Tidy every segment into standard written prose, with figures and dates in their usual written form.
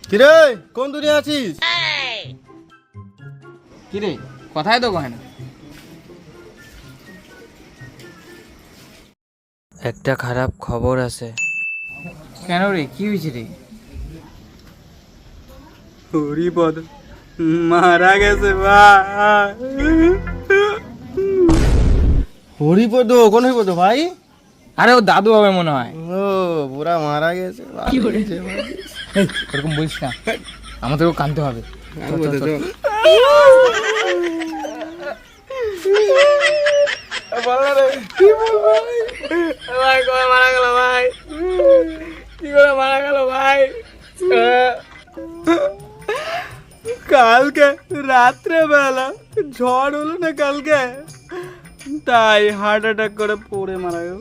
কিরে কোন দূরে আছিস? কিরে কথাই তো কয় না। একটা খারাপ খবর আছে। কেন রে, কি হয়েছে রে? হরিপদ মারা গেছে ভাই। হরিপদ কোন হরিপদ ভাই? আরে ও দাদু হবে মনে হয়। ও পুরা মারা গেছে। কি করেছে? ওরকম বলিস না, আমাদেরও কাঁদতে হবে। মারা গেল ভাই, কি করে মারা গেল ভাই? কালকে রাত্রে বেলা ঝড় হলো না কালকে, তাই হার্ট অ্যাটাক করে পড়ে মারা গেল।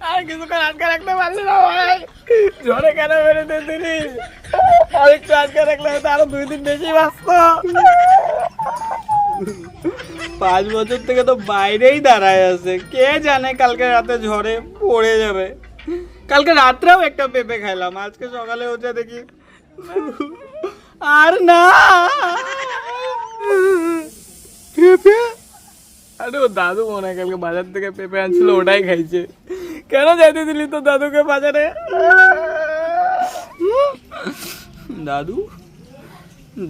আর কিছুক্ষণ আটকে রাখতে পারলি না ভাই, ঝড়ে কেন বেরোতে দিলি? আর একটু আটকে রাখলে হয়তো আরো 2 দিন বেশি বাঁচত। 5 বছর থেকে তো বাইরেই দাঁড়ায় আছে, কে জানে কালকে রাতে ঝড়ে পড়ে যাবে। কালকে রাত্রেও একটা পেঁপে খাইলাম, আজকে সকালে উঠে দেখি আর না পেঁপে। আরে ও দাদু মনে হয় কালকে বাজার থেকে পেঁপে আনছিল, ওটাই খাইছে। কেন যাইতে দিলি তো দাদুকে বাজারে? দাদু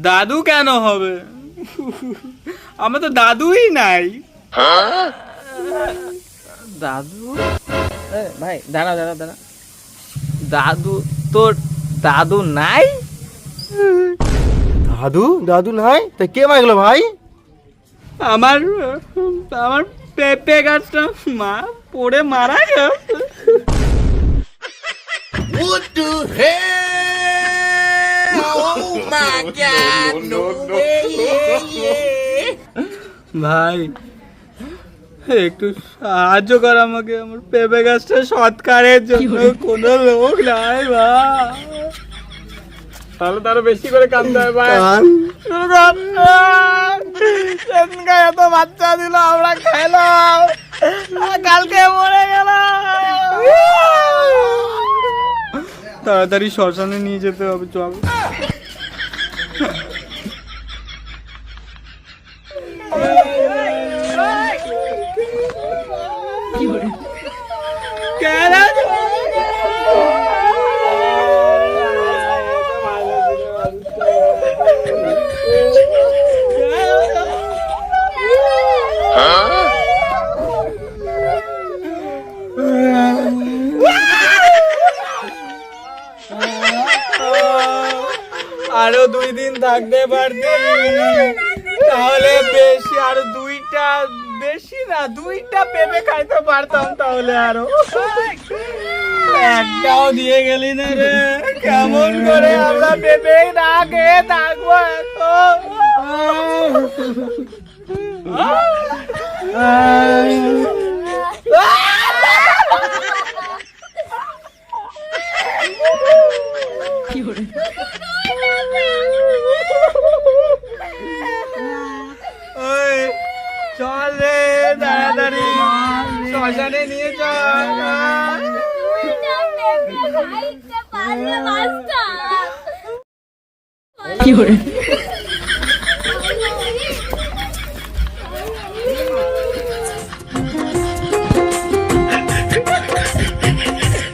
দাদু কেন হবে? আমার তো দাদুই নাই। দাদু? ভাই দাঁড়া দাঁড়া দাঁড়া, দাদু তোর দাদু নাই? দাদু দাদু নাই তা কে মারা গেল ভাই? আমার আমার পেঁপে গাছটা মা পড়ে মারা গেল। ভাই একটু সাহায্য কর আমাকে, আমার পেঁপে গাছটা সৎকারের জন্য কোনো লোক নাই ভাই। তাহলে তারও বেশি করে কাঁদতে হবে ভাই। এত বাচ্চা দিল, আমরা খাইলাম, কালকে মরে গেল। তাড়াতাড়ি শ্মশানে নিয়ে যেতে হবে, চল। আরো 2 দিন থাকতে পারতি তাহলে বেশি, আরো 2টা, বেশি না 2টা পেঁপে খাইতে পারতাম তাহলে। আরো একটাও দিয়ে গেলি না রে, কেমন করে আমরা পেঁপে না খেয়ে থাকবো এখন? চল রে তাড়াতাড়ি শ্মশানে নিয়ে চল।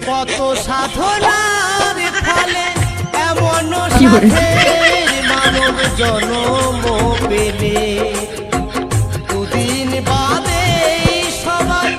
কত সাধনার ফলে এমন মানব জন্ম পেলে, 2 দিন বাদে সবাই